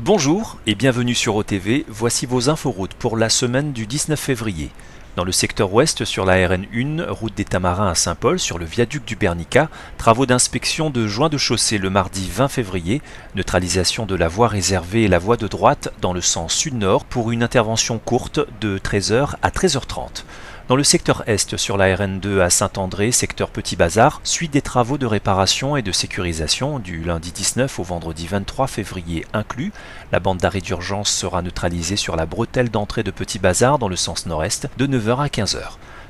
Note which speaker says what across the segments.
Speaker 1: Bonjour et bienvenue sur OTV, voici vos inforoutes pour la semaine du 19 février. Dans le secteur ouest sur la RN1, route des Tamarins à Saint-Paul sur le viaduc du Bernica, travaux d'inspection de joints de chaussée le mardi 20 février, neutralisation de la voie réservée et la voie de droite dans le sens sud-nord pour une intervention courte de 13h à 13h30. Dans le secteur est sur la RN2 à Saint-André, secteur Petit Bazar, suite des travaux de réparation et de sécurisation du lundi 19 au vendredi 23 février inclus. La bande d'arrêt d'urgence sera neutralisée sur la bretelle d'entrée de Petit Bazar dans le sens nord-est de 9h à 15h.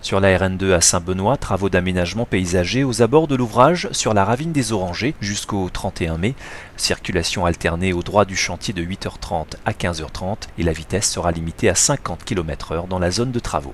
Speaker 1: Sur la RN2 à Saint-Benoît, travaux d'aménagement paysager aux abords de l'ouvrage sur la ravine des Orangers jusqu'au 31 mai. Circulation alternée au droit du chantier de 8h30 à 15h30 et la vitesse sera limitée à 50 km/h dans la zone de travaux.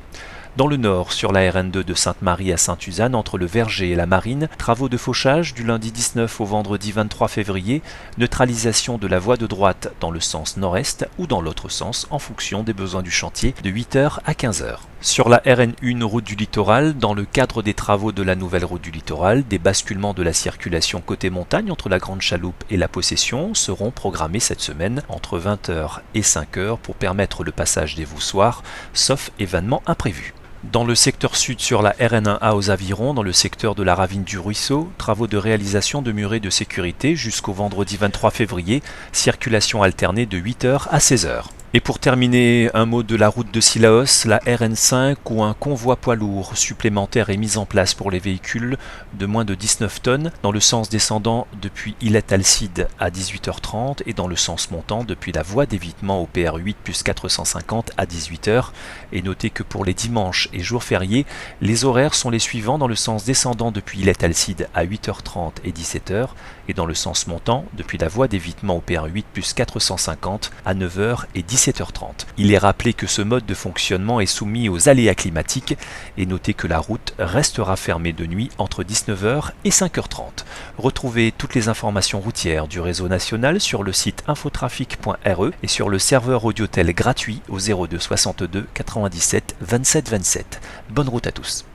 Speaker 1: Dans le nord, sur la RN2 de Sainte-Marie à Sainte-Suzanne, entre le Verger et la Marine, travaux de fauchage du lundi 19 au vendredi 23 février, neutralisation de la voie de droite dans le sens nord-est ou dans l'autre sens en fonction des besoins du chantier de 8h à 15h. Sur la RN1 route du littoral, dans le cadre des travaux de la nouvelle route du littoral, des basculements de la circulation côté montagne entre la Grande Chaloupe et la Possession seront programmés cette semaine entre 20h et 5h pour permettre le passage des voussoirs, sauf événement imprévu. Dans le secteur sud sur la RN1A aux Avirons, dans le secteur de la ravine du Ruisseau, travaux de réalisation de murets de sécurité jusqu'au vendredi 23 février, circulation alternée de 8h à 16h. Et pour terminer, un mot de la route de Sillaos, la RN5 où un convoi poids lourd supplémentaire est mis en place pour les véhicules de moins de 19 tonnes dans le sens descendant depuis Illet-Alcide à 18h30 et dans le sens montant depuis la voie d'évitement au PR8 plus 450 à 18h. Et notez que pour les dimanches et jours fériés, les horaires sont les suivants dans le sens descendant depuis Illet-Alcide à 8h30 et 17h et dans le sens montant depuis la voie d'évitement au PR8 plus 450 à 9h et 17h30. Il est rappelé que ce mode de fonctionnement est soumis aux aléas climatiques et notez que la route restera fermée de nuit entre 19h et 5h30. Retrouvez toutes les informations routières du réseau national sur le site infotrafic.re et sur le serveur audiotel gratuit au 02 62 97 27 27. Bonne route à tous.